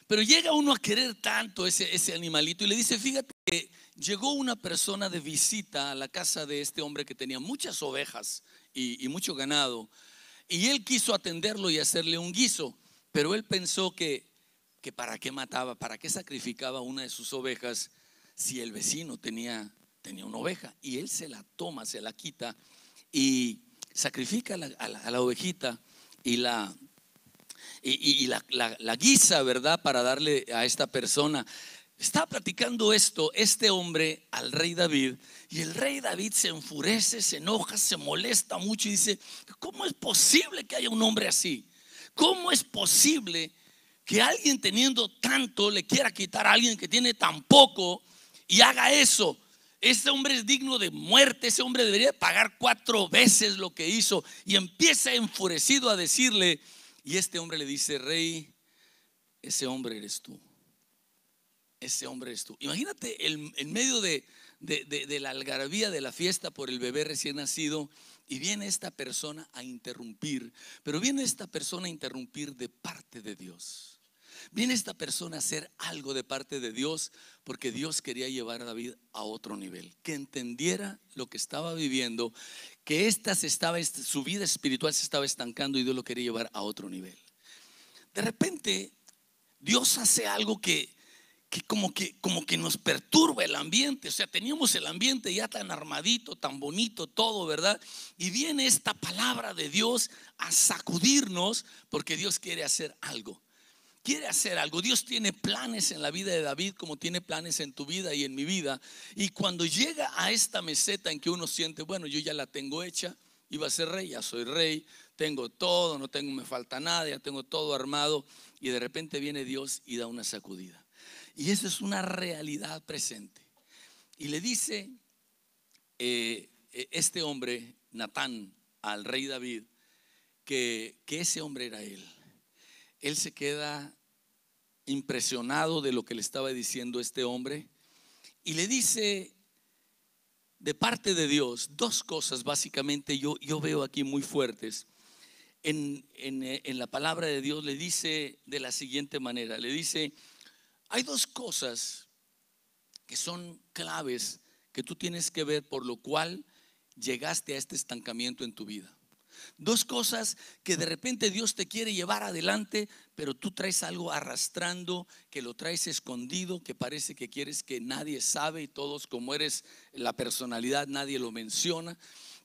Pero llega uno a querer tanto ese animalito y le dice, fíjate que llegó una persona de visita a la casa de este hombre que tenía muchas ovejas y mucho ganado. Y él quiso atenderlo y hacerle un guiso, pero él pensó que para qué mataba, para qué sacrificaba una de sus ovejas si el vecino tenía una oveja. Y él se la toma, se la quita y sacrifica a la ovejita y la guisa, ¿verdad? Para darle a esta persona. Está platicando esto este hombre al rey David, y el rey David se enfurece, se enoja, se molesta mucho y dice, ¿cómo es posible que haya un hombre así? ¿Cómo es posible que alguien teniendo tanto le quiera quitar a alguien que tiene tan poco y haga eso? Ese hombre es digno de muerte, ese hombre debería pagar 4 veces lo que hizo. Y empieza enfurecido a decirle, y este hombre le dice, rey, ese hombre eres tú. Ese hombre eres tú. Imagínate en medio de la algarabía de la fiesta por el bebé recién nacido, y viene esta persona a interrumpir. Pero viene esta persona a interrumpir de parte de Dios. Viene esta persona a hacer algo de parte de Dios, porque Dios quería llevar a David a otro nivel, que entendiera lo que estaba viviendo, que su vida espiritual se estaba estancando y Dios lo quería llevar a otro nivel. De repente Dios hace algo que como que nos perturba el ambiente. O sea, teníamos el ambiente ya tan armadito, tan bonito todo, ¿verdad? Y viene esta palabra de Dios a sacudirnos, porque Dios quiere hacer algo. Quiere hacer algo. Dios tiene planes en la vida de David, como tiene planes en tu vida y en mi vida. Y cuando llega a esta meseta en que uno siente, bueno, yo ya la tengo hecha, iba a ser rey, ya soy rey, tengo todo, me falta nada, ya tengo todo armado, y de repente viene Dios y da una sacudida. Y eso es una realidad presente. Y le dice este hombre, Natán, al rey David, que ese hombre era él. Él se queda impresionado de lo que le estaba diciendo este hombre, y le dice de parte de Dios 2 cosas básicamente yo veo aquí muy fuertes. En la palabra de Dios le dice de la siguiente manera, le dice, hay 2 cosas que son claves que tú tienes que ver por lo cual llegaste a este estancamiento en tu vida. 2 cosas que de repente Dios te quiere llevar adelante, pero tú traes algo arrastrando, que lo traes escondido, que parece que quieres que nadie sabe, y todos, como eres la personalidad, nadie lo menciona.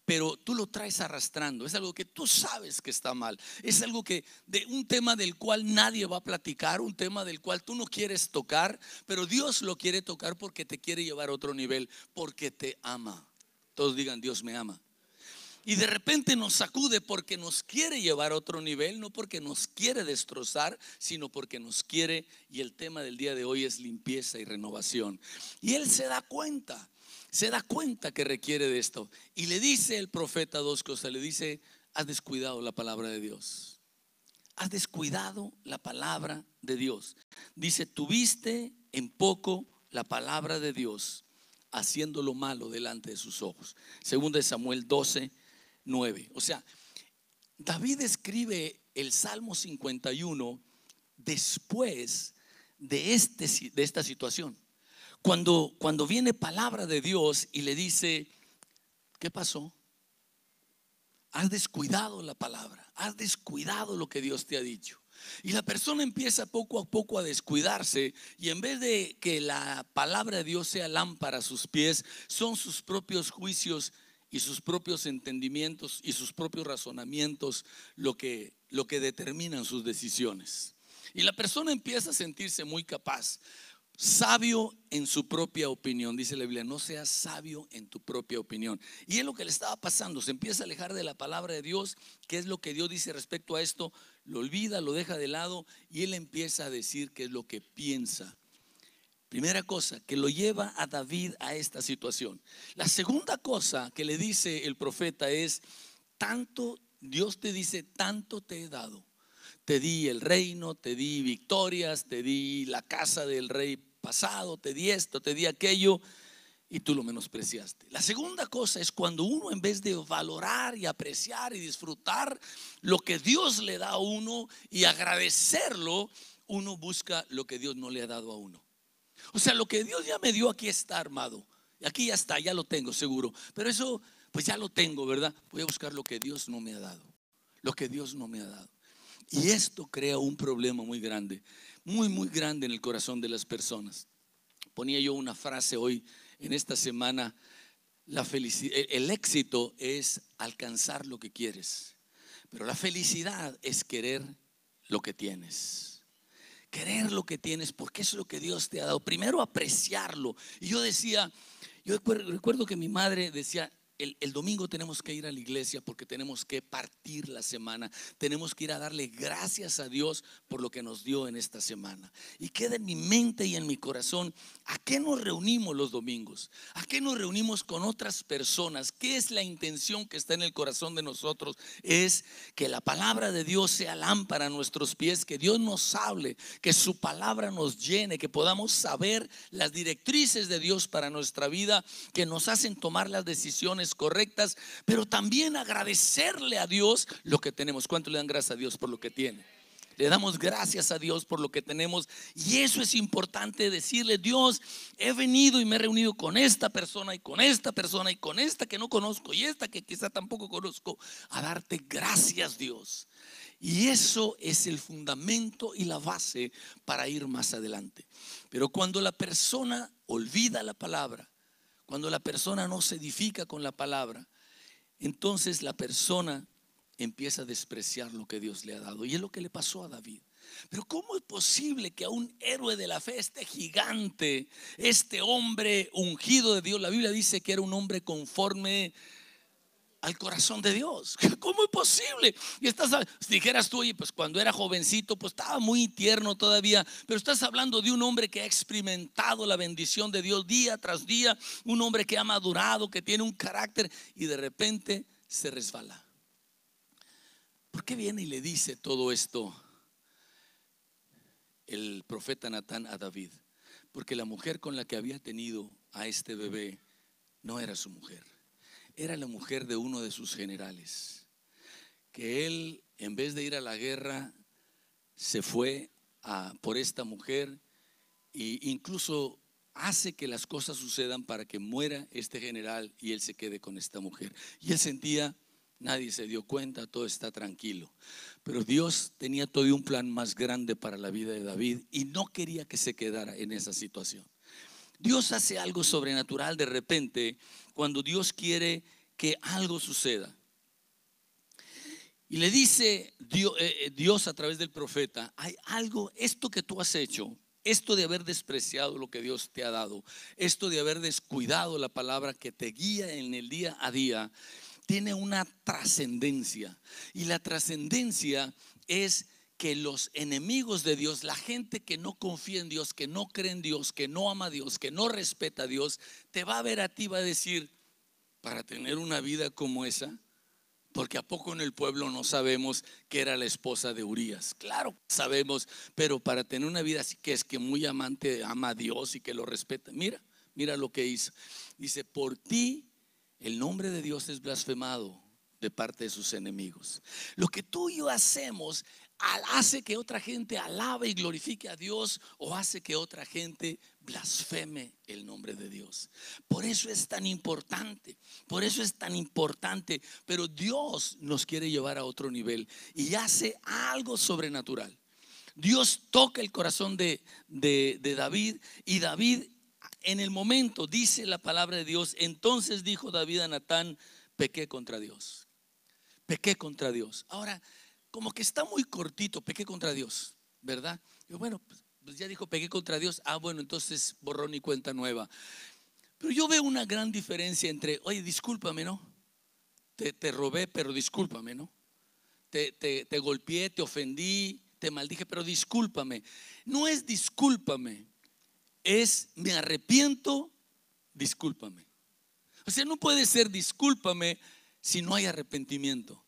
Pero tú lo traes arrastrando. Es algo que tú sabes que está mal. Es algo de un tema del cual nadie va a platicar, un tema del cual tú no quieres tocar, pero Dios lo quiere tocar porque te quiere llevar a otro nivel, porque te ama. Todos digan, Dios me ama. Y de repente nos sacude porque nos quiere llevar a otro nivel, no porque nos quiere destrozar, sino porque nos quiere. Y el tema del día de hoy es limpieza y renovación. Y él se da cuenta que requiere de esto. Y le dice el profeta 2 cosas. Le dice, has descuidado la palabra de Dios. Has descuidado la palabra de Dios. Dice, tuviste en poco la palabra de Dios, haciendo lo malo delante de sus ojos. Segunda de Samuel 12:9. O sea, David escribe el Salmo 51 después de esta situación. Cuando viene palabra de Dios y le dice, ¿qué pasó? Has descuidado la palabra, has descuidado lo que Dios te ha dicho. Y la persona empieza poco a poco a descuidarse, y en vez de que la palabra de Dios sea lámpara a sus pies, son sus propios juicios y sus propios entendimientos y sus propios razonamientos lo que determinan sus decisiones. Y la persona empieza a sentirse muy capaz, sabio en su propia opinión. Dice la Biblia, no seas sabio en tu propia opinión. Y es lo que le estaba pasando, se empieza a alejar de la palabra de Dios. ¿Qué es lo que Dios dice respecto a esto? Lo olvida, lo deja de lado, y él empieza a decir qué es lo que piensa. Primera cosa que lo lleva a David a esta situación. La segunda cosa que le dice el profeta es, Dios te dice, tanto te he dado. Te di el reino, te di victorias, te di la casa del rey pasado, te di esto, te di aquello, y tú lo menospreciaste. La segunda cosa es cuando uno, en vez de valorar y apreciar y disfrutar lo que Dios le da a uno y agradecerlo, uno busca lo que Dios no le ha dado a uno. O sea, lo que Dios ya me dio, aquí está armado. Aquí ya está, ya lo tengo seguro. Pero eso, pues ya lo tengo, ¿verdad? Voy a buscar lo que Dios no me ha dado. Lo que Dios no me ha dado. Y esto crea un problema muy grande, muy grande en el corazón de las personas. Ponía yo una frase hoy, en esta semana: la felicidad, el éxito es alcanzar lo que quieres, pero la felicidad es querer lo que tienes. Querer lo que tienes, porque eso es lo que Dios te ha dado. Primero apreciarlo. Y yo decía, yo recuerdo que mi madre decía: el domingo tenemos que ir a la iglesia porque tenemos que partir la semana. Tenemos que ir a darle gracias a Dios por lo que nos dio en esta semana. Y queda en mi mente y en mi corazón: ¿a qué nos reunimos los domingos? ¿A qué nos reunimos con otras personas? ¿Qué es la intención que está en el corazón de nosotros? Es que la palabra de Dios sea lámpara a nuestros pies, que Dios nos hable, que su palabra nos llene, que podamos saber las directrices de Dios para nuestra vida, que nos hacen tomar las decisiones correctas, pero también agradecerle a Dios lo que tenemos. ¿Cuánto le dan gracias a Dios por lo que tiene? Le damos gracias a Dios por lo que tenemos. Y eso es importante, decirle: Dios, he venido y me he reunido con esta persona y con esta persona y con esta que no conozco y esta que quizá tampoco conozco, a darte gracias, Dios. Y eso es el fundamento y la base para ir más adelante. Pero cuando la persona olvida la palabra, cuando la persona no se edifica con la palabra, entonces la persona empieza a despreciar lo que Dios le ha dado. Y es lo que le pasó a David. Pero ¿cómo es posible que a un héroe de la fe, este gigante, este hombre ungido de Dios, la Biblia dice que era un hombre conforme al corazón de Dios? ¿Cómo es posible? Y si dijeras tú: oye, pues cuando era jovencito, pues estaba muy tierno todavía. Pero estás hablando de un hombre que ha experimentado la bendición de Dios día tras día, un hombre que ha madurado, que tiene un carácter, y de repente se resbala. ¿Por qué viene y le dice todo esto el profeta Natán a David? Porque la mujer con la que había tenido a este bebé no era su mujer. Era la mujer de uno de sus generales, que él, en vez de ir a la guerra, se fue por esta mujer, e incluso hace que las cosas sucedan para que muera este general y él se quede con esta mujer. Y él sentía: nadie se dio cuenta, todo está tranquilo. Pero Dios tenía todavía un plan más grande para la vida de David y no quería que se quedara en esa situación. Dios hace algo sobrenatural de repente cuando Dios quiere que algo suceda. Y le dice Dios a través del profeta: hay algo, esto que tú has hecho, esto de haber despreciado lo que Dios te ha dado, esto de haber descuidado la palabra que te guía en el día a día, tiene una trascendencia. Y la trascendencia es que los enemigos de Dios, la gente que no confía en Dios, que no cree en Dios, que no ama a Dios, que no respeta a Dios, te va a ver a ti, va a decir: para tener una vida como esa, porque ¿a poco en el pueblo no sabemos que era la esposa de Urías? Claro, sabemos, pero para tener una vida así, que es que muy amante, ama a Dios y que lo respeta. Mira lo que hizo. Dice: por ti el nombre de Dios es blasfemado de parte de sus enemigos. Lo que tú y yo hacemos hace que otra gente alabe y glorifique a Dios, o hace que otra gente blasfeme el nombre de Dios. Por eso es tan importante, por eso es tan importante. Pero Dios nos quiere llevar a otro nivel y hace algo sobrenatural. Dios toca el corazón de David, y David, en el momento, dice la palabra de Dios: entonces dijo David a Natán: pequé contra Dios. Pequé contra Dios. Ahora, como que está muy cortito, pequé contra Dios, ¿verdad? Y bueno, pues ya dijo pequé contra Dios. Bueno, entonces borrón y cuenta nueva. Pero yo veo una gran diferencia entre: oye, discúlpame, ¿no? Te robé, pero discúlpame, ¿no? Te golpeé, te ofendí, te maldije, pero discúlpame. No es discúlpame, es me arrepiento, discúlpame. O sea, no puede ser discúlpame si no hay arrepentimiento.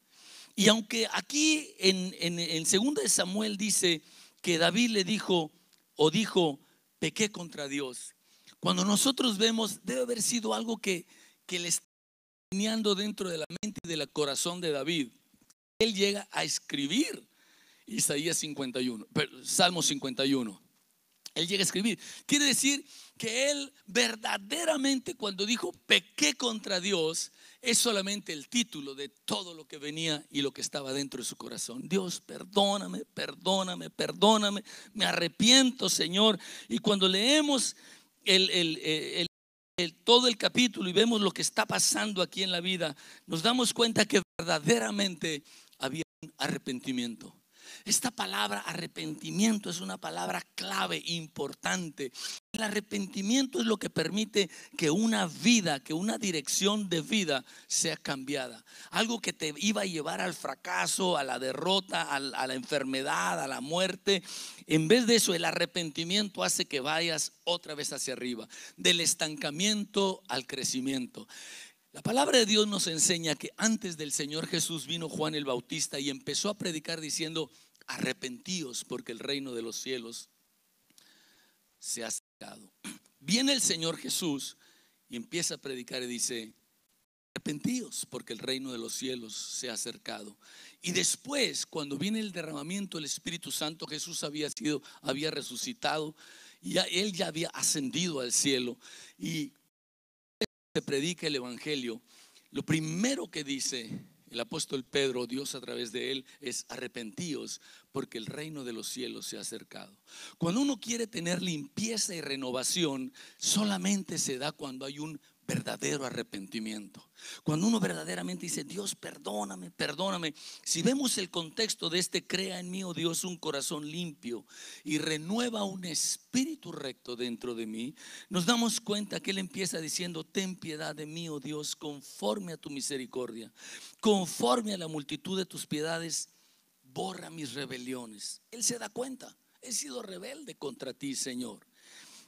Y aunque aquí en 2 de Samuel dice que David le dijo pequé contra Dios, cuando nosotros vemos, debe haber sido algo que le está alineando dentro de la mente y del corazón de David. Él llega a escribir Isaías 51, Salmo 51. Él llega a escribir. Quiere decir que él verdaderamente, cuando dijo pequé contra Dios, es solamente el título de todo lo que venía y lo que estaba dentro de su corazón. Dios, perdóname, perdóname, perdóname, me arrepiento, Señor. Y cuando leemos todo el capítulo y vemos lo que está pasando aquí en la vida, nos damos cuenta que verdaderamente había un arrepentimiento. Esta palabra arrepentimiento es una palabra clave, importante. El arrepentimiento es lo que permite que una vida, que una dirección de vida sea cambiada. Algo que te iba a llevar al fracaso, a la derrota, a la enfermedad, a la muerte. En vez de eso, el arrepentimiento hace que vayas otra vez hacia arriba, del estancamiento al crecimiento. La palabra de Dios nos enseña que antes del Señor Jesús vino Juan el Bautista y empezó a predicar diciendo: arrepentíos porque el reino de los cielos se ha acercado. Viene el Señor Jesús y empieza a predicar y dice: arrepentíos porque el reino de los cielos se ha acercado. Y después, cuando viene el derramamiento del Espíritu Santo, Jesús había resucitado y él ya había ascendido al cielo, y se predica el evangelio. Lo primero que dice el apóstol Pedro, Dios a través de él, es: arrepentíos porque el reino de los cielos se ha acercado. Cuando uno quiere tener limpieza y renovación, solamente se da cuando hay un verdadero arrepentimiento. Cuando uno verdaderamente dice: Dios, perdóname, perdóname. Si vemos el contexto de crea en mí, oh Dios, un corazón limpio y renueva un espíritu recto dentro de mí, nos damos cuenta que él empieza diciendo: ten piedad de mí, oh Dios, conforme a tu misericordia, conforme a la multitud de tus piedades, borra mis rebeliones. Él se da cuenta: he sido rebelde contra ti, Señor.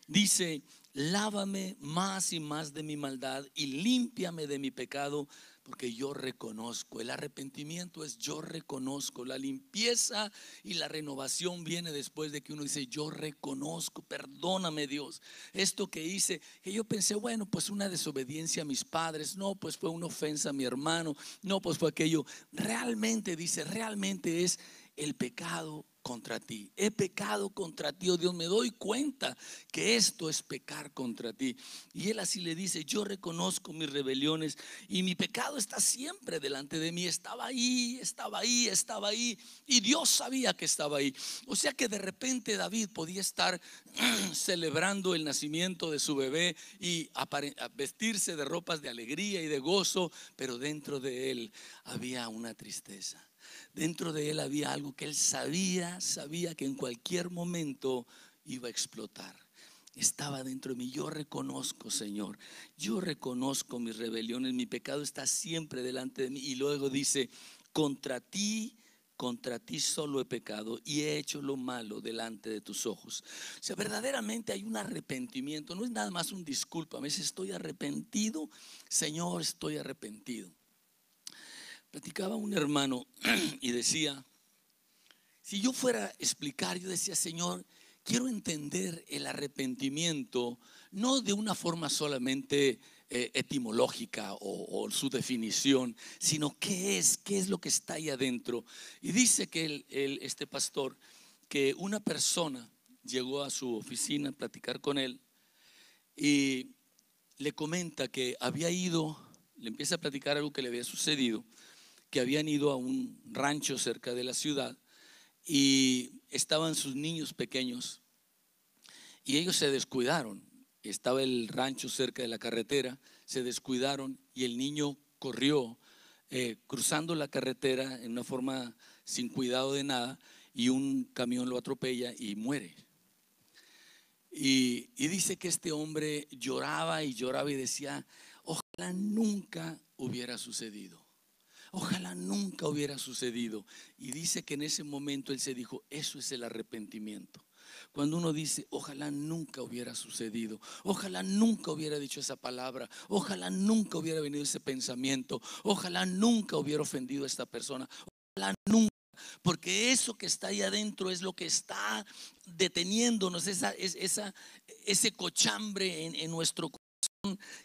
Dice: lávame más y más de mi maldad y límpiame de mi pecado, porque yo reconozco. El arrepentimiento es: yo reconozco. La limpieza y la renovación viene después de que uno dice: yo reconozco, perdóname, Dios, esto que hice, que yo pensé, bueno, pues una desobediencia a mis padres, no, pues fue una ofensa a mi hermano, no, pues fue aquello. Realmente dice, realmente es el pecado contra ti. He pecado contra ti, oh Dios, me doy cuenta que esto es pecar contra ti. Y él así le dice: yo reconozco mis rebeliones y mi pecado está siempre delante de mí. Estaba ahí, estaba ahí, estaba ahí, y Dios sabía que estaba ahí. O sea que de repente David podía estar celebrando el nacimiento de su bebé y vestirse de ropas de alegría y de gozo, pero dentro de él había una tristeza. Dentro de él había algo que él sabía que en cualquier momento iba a explotar. Estaba dentro de mí. Yo reconozco, Señor, yo reconozco mis rebeliones, mi pecado está siempre delante de mí. Y luego dice: contra ti solo he pecado y he hecho lo malo delante de tus ojos. O sea, verdaderamente hay un arrepentimiento. No es nada más un disculpa. A veces estoy arrepentido, Señor, estoy arrepentido. Platicaba un hermano y decía: si yo fuera a explicar, yo decía: Señor, quiero entender el arrepentimiento, no de una forma solamente etimológica o su definición, sino qué es lo que está ahí adentro. Y dice que este pastor, que una persona llegó a su oficina a platicar con él y le comenta que había ido, le empieza a platicar algo que le había sucedido, que habían ido a un rancho cerca de la ciudad y estaban sus niños pequeños y ellos se descuidaron. Estaba el rancho cerca de la carretera, se descuidaron y el niño corrió cruzando la carretera en una forma sin cuidado de nada, y un camión lo atropella y muere. Y dice que este hombre lloraba y lloraba y decía: ojalá nunca hubiera sucedido. Ojalá nunca hubiera sucedido. Y dice que en ese momento él se dijo: eso es el arrepentimiento. Cuando uno dice: ojalá nunca hubiera sucedido, ojalá nunca hubiera dicho esa palabra, ojalá nunca hubiera venido ese pensamiento, ojalá nunca hubiera ofendido a esta persona, ojalá nunca. Porque eso que está ahí adentro es lo que está deteniéndonos, ese cochambre en nuestro corazón.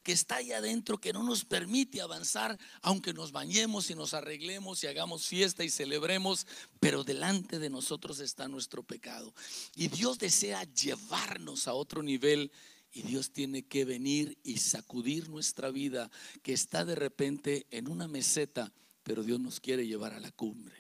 que está allá adentro, que no nos permite avanzar, aunque nos bañemos y nos arreglemos y hagamos fiesta y celebremos, pero delante de nosotros está nuestro pecado. Y Dios desea llevarnos a otro nivel, y Dios tiene que venir y sacudir nuestra vida, que está de repente en una meseta, pero Dios nos quiere llevar a la cumbre.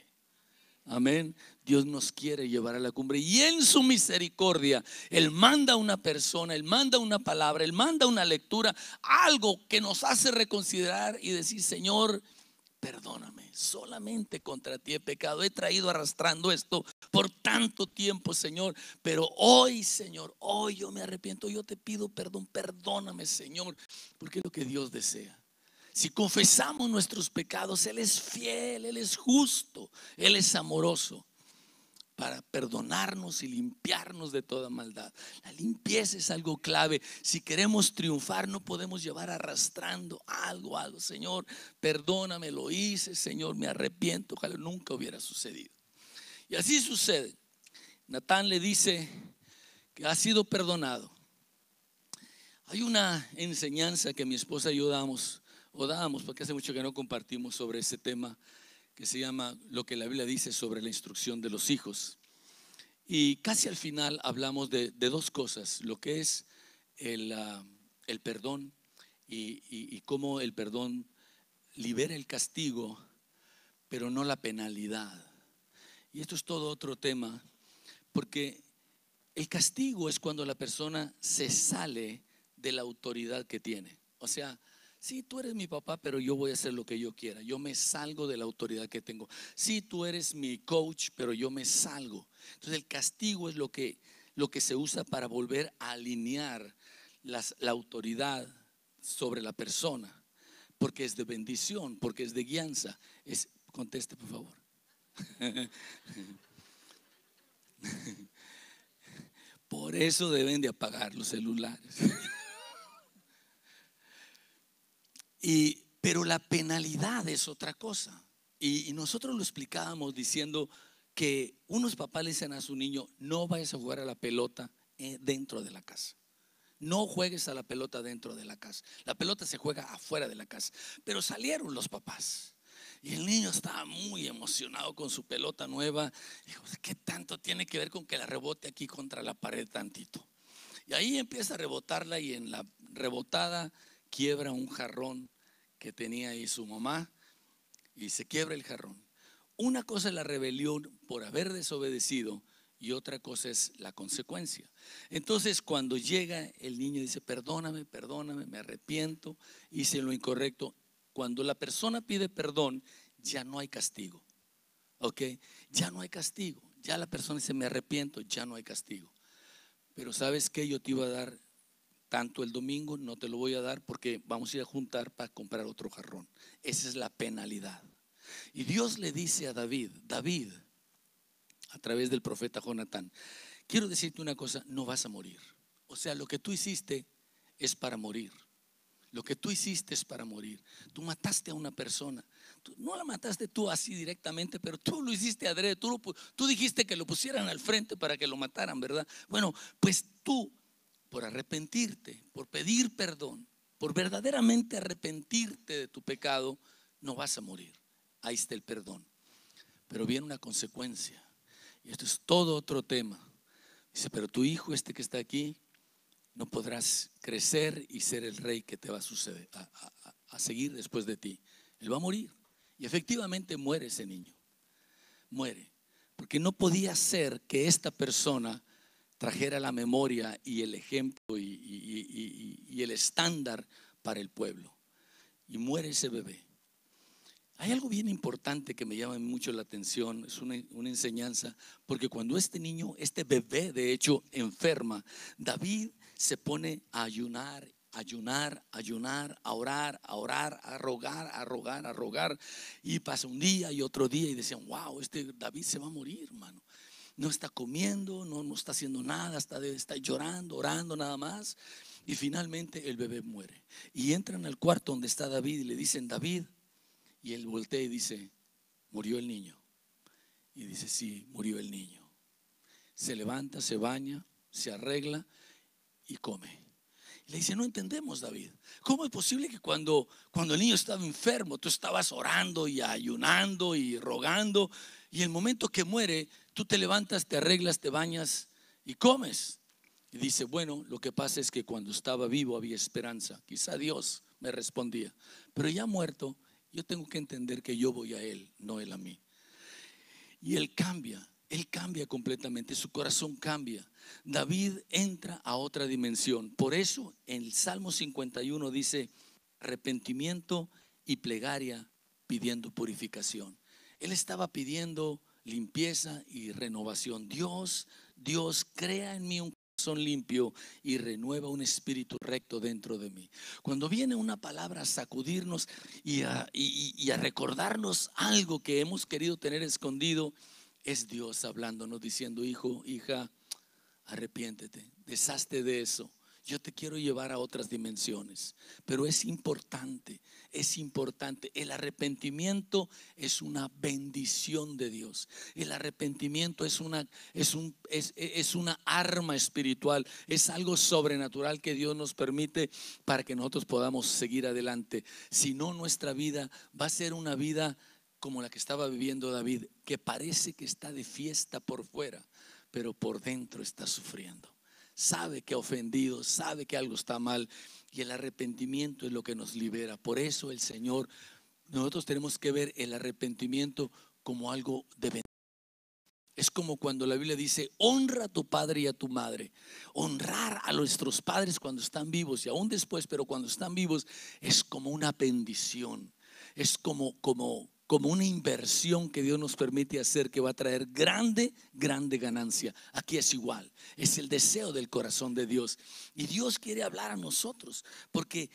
Amén. Dios nos quiere llevar a la cumbre, y en su misericordia Él manda una persona, Él manda una palabra, Él manda una lectura, algo que nos hace reconsiderar y decir: Señor, perdóname, solamente contra ti he pecado, he traído arrastrando esto por tanto tiempo, Señor, pero hoy, Señor, hoy yo me arrepiento, yo te pido perdón, perdóname, Señor, porque es lo que Dios desea. Si confesamos nuestros pecados, Él es fiel, Él es justo, Él es amoroso para perdonarnos y limpiarnos de toda maldad. La limpieza es algo clave. Si queremos triunfar, no podemos llevar arrastrando algo. Señor, perdóname, lo hice, Señor, me arrepiento. Ojalá nunca hubiera sucedido. Y así sucede. Natán le dice que ha sido perdonado. Hay una enseñanza que mi esposa y yo damos, porque hace mucho que no compartimos sobre ese tema, que se llama lo que la Biblia dice sobre la instrucción de los hijos. Y casi al final hablamos de dos cosas: lo que es el perdón y cómo el perdón libera el castigo, pero no la penalidad. Y esto es todo otro tema, porque el castigo es cuando la persona se sale de la autoridad que tiene. O sea, sí, tú eres mi papá, pero yo voy a hacer lo que yo quiera. Yo me salgo de la autoridad que tengo. Sí, tú eres mi coach, pero yo me salgo. Entonces el castigo es lo que se usa para volver a alinear la autoridad sobre la persona, porque es de bendición, porque es de guianza. Conteste, por favor. Por eso deben de apagar los celulares. Pero la penalidad es otra cosa. Y nosotros lo explicábamos diciendo que unos papás le dicen a su niño: no vayas a jugar a la pelota dentro de la casa. No juegues a la pelota dentro de la casa. La pelota se juega afuera de la casa. Pero salieron los papás y el niño estaba muy emocionado con su pelota nueva. Dijo: ¿qué tanto tiene que ver con que la rebote aquí contra la pared tantito? Y ahí empieza a rebotarla, y en la rebotada quiebra un jarrón que tenía ahí su mamá, y se quiebra el jarrón. Una cosa es la rebelión por haber desobedecido, y otra cosa es la consecuencia. Entonces, cuando llega el niño y dice: perdóname, perdóname, me arrepiento, hice lo incorrecto. Cuando la persona pide perdón, ya no hay castigo. ¿Ok? Ya no hay castigo. Ya la persona dice: me arrepiento, ya no hay castigo. Pero ¿sabes qué? Yo te iba a dar tanto el domingo, no te lo voy a dar porque vamos a ir a juntar para comprar otro jarrón. Esa es la penalidad. Y Dios le dice a David, a través del profeta Jonatán: quiero decirte una cosa, no vas a morir. O sea, lo que tú hiciste es para morir. Lo que tú hiciste es para morir. Tú mataste a una persona. No la mataste tú así directamente, pero tú lo hiciste adrede. Tú dijiste que lo pusieran al frente para que lo mataran, ¿verdad? Bueno, pues tú, por arrepentirte, por pedir perdón, por verdaderamente arrepentirte de tu pecado, no vas a morir. Ahí está el perdón. Pero viene una consecuencia, y esto es todo otro tema. Dice: pero tu hijo que está aquí no podrás crecer y ser el rey que te va a suceder, a seguir después de ti. Él va a morir. Y efectivamente muere ese niño. Muere. Porque no podía ser que esta persona trajera la memoria y el ejemplo y el estándar para el pueblo. Y muere ese bebé. Hay algo bien importante que me llama mucho la atención. Es una enseñanza, porque cuando este niño, este bebé de hecho enferma, David se pone a ayunar, a orar, a rogar. Y pasa un día y otro día y decían: wow, este David se va a morir, hermano. No está comiendo, no está haciendo nada, está llorando, orando nada más. Y finalmente el bebé muere. Y entran al cuarto donde está David y le dicen: David. Y él voltea y dice: murió el niño. Y dice: sí, murió el niño. Se levanta, se baña, se arregla y come. Le dice, no entendemos, David. ¿Cómo es posible que cuando el niño estaba enfermo, tú estabas orando y ayunando y rogando, y el momento que muere, tú te levantas, te arreglas, te bañas y comes? Y dice, bueno, lo que pasa es que cuando estaba vivo había esperanza. Quizá Dios me respondía, pero ya muerto, yo tengo que entender que yo voy a Él, no Él a mí. Y Él cambia completamente, su corazón cambia. David entra a otra dimensión. Por eso en el Salmo 51 dice arrepentimiento y plegaria pidiendo purificación. Él estaba pidiendo limpieza y renovación. Dios, crea en mí un corazón limpio y renueva un espíritu recto dentro de mí. Cuando viene una palabra a sacudirnos y a recordarnos algo que hemos querido tener escondido, es Dios hablándonos, diciendo, hijo, hija, arrepiéntete, deshazte de eso. Yo te quiero llevar a otras dimensiones. Pero es importante. El arrepentimiento es una bendición de Dios. El arrepentimiento es una arma espiritual. Es algo sobrenatural que Dios nos permite para que nosotros podamos seguir adelante. Si no, nuestra vida va a ser una vida como la que estaba viviendo David, que parece que está de fiesta por fuera, pero por dentro está sufriendo. Sabe que ha ofendido, sabe que algo está mal, y el arrepentimiento es lo que nos libera. Por eso el Señor, nosotros tenemos que ver el arrepentimiento como algo de bendición. Es como cuando la Biblia dice, honra a tu padre y a tu madre. Honrar a nuestros padres cuando están vivos y aún después, pero cuando están vivos, es como una bendición. Es como una inversión que Dios nos permite hacer, que va a traer grande ganancia. Aquí es igual, es el deseo del corazón de Dios. Y Dios quiere hablar a nosotros, porque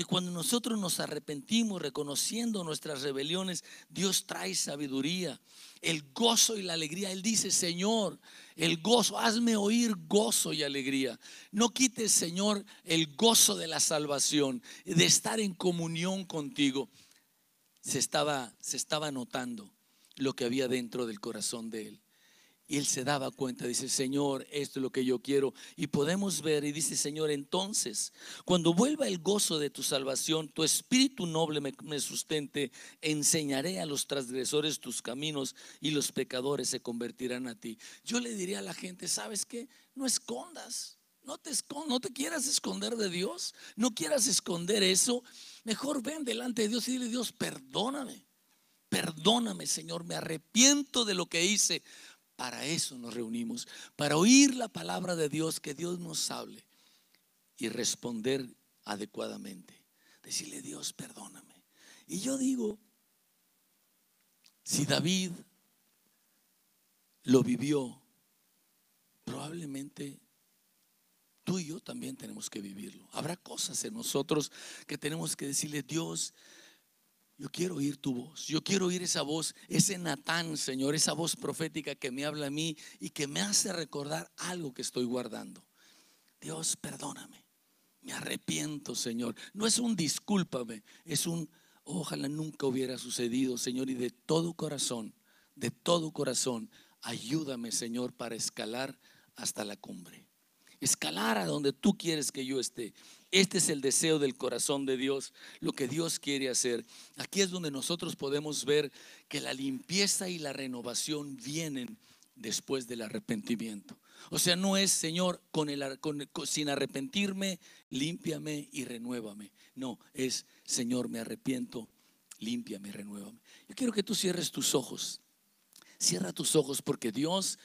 cuando nosotros nos arrepentimos reconociendo nuestras rebeliones, Dios trae sabiduría, el gozo y la alegría. Él dice, Señor, el gozo, hazme oír gozo y alegría. No quites, Señor, el gozo de la salvación, de estar en comunión contigo. Se estaba notando lo que había dentro del corazón de él. Y él se daba cuenta, dice, Señor, esto es lo que yo quiero. Y podemos ver, y dice, Señor, entonces, cuando vuelva el gozo de tu salvación, tu espíritu noble me sustente, enseñaré a los transgresores tus caminos y los pecadores se convertirán a ti. Yo le diría a la gente, ¿sabes qué? No escondas. No te quieras esconder de Dios. No quieras esconder eso. Mejor ven delante de Dios y dile, Dios, perdóname. Perdóname, Señor, me arrepiento de lo que hice. Para eso nos reunimos, para oír la palabra de Dios, que Dios nos hable y responder adecuadamente. Decirle, Dios, perdóname. Y yo digo, si David lo vivió, probablemente tú y yo también tenemos que vivirlo. Habrá cosas en nosotros que tenemos que decirle, Dios, yo quiero oír tu voz. Yo quiero oír esa voz, ese Natán, Señor, esa voz profética que me habla a mí y que me hace recordar algo que estoy guardando. Dios, perdóname. Me arrepiento, Señor. No es un discúlpame, es un ojalá nunca hubiera sucedido, Señor. Y de todo corazón, ayúdame, Señor, para escalar hasta la cumbre. Escalar a donde tú quieres que yo esté. Este es el deseo del corazón de Dios, lo que Dios quiere hacer. Aquí es donde nosotros podemos ver que la limpieza y la renovación vienen después del arrepentimiento. O sea, no es, Señor, sin arrepentirme, límpiame y renuévame. No, es, Señor, me arrepiento, límpiame y renuévame. Yo quiero que tú cierres tus ojos. Cierra tus ojos, porque Dios,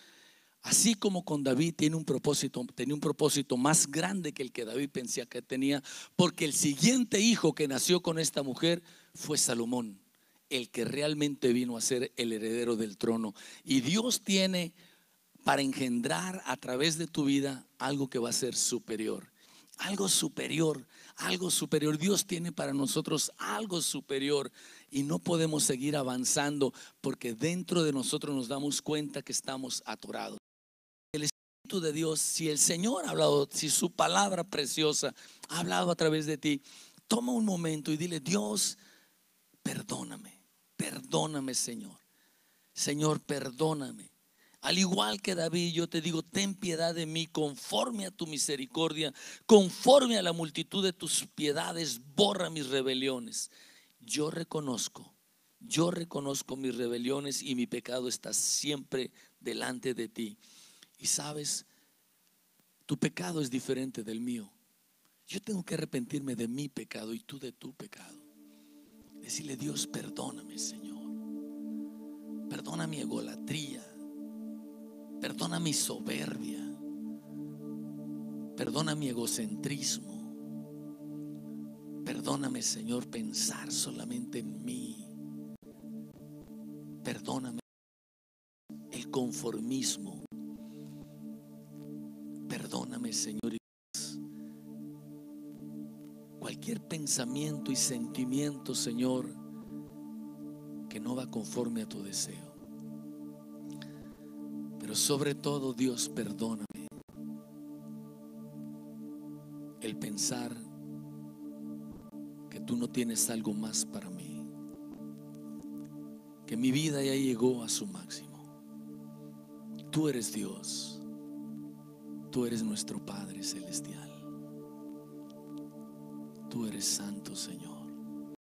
así como con David, tenía un propósito más grande que el que David pensaba que tenía, porque el siguiente hijo que nació con esta mujer fue Salomón, el que realmente vino a ser el heredero del trono. Y Dios tiene para engendrar a través de tu vida algo que va a ser superior. Algo superior, algo superior. Dios tiene para nosotros algo superior y no podemos seguir avanzando porque dentro de nosotros nos damos cuenta que estamos atorados. El Espíritu de Dios, si el Señor ha hablado, si su palabra preciosa ha hablado a través de ti, toma un momento y dile, Dios, perdóname, perdóname, Señor. Señor, perdóname. Al igual que David, yo te digo, ten piedad de mí conforme a tu misericordia, conforme a la multitud de tus piedades, borra mis rebeliones. Yo reconozco mis rebeliones y mi pecado está siempre delante de ti. Y sabes, tu pecado es diferente del mío. Yo tengo que arrepentirme de mi pecado y tú de tu pecado. Decirle: Dios, perdóname, Señor. Perdona mi egolatría. Perdona mi soberbia. Perdona mi egocentrismo. Perdóname, Señor, pensar solamente en mí. Perdóname el conformismo. Perdóname, Señor, cualquier pensamiento y sentimiento, Señor, que no va conforme a tu deseo. Pero sobre todo, Dios, perdóname el pensar que tú no tienes algo más para mí, que mi vida ya llegó a su máximo. Tú eres Dios, tú eres nuestro Padre celestial, tú eres santo, Señor.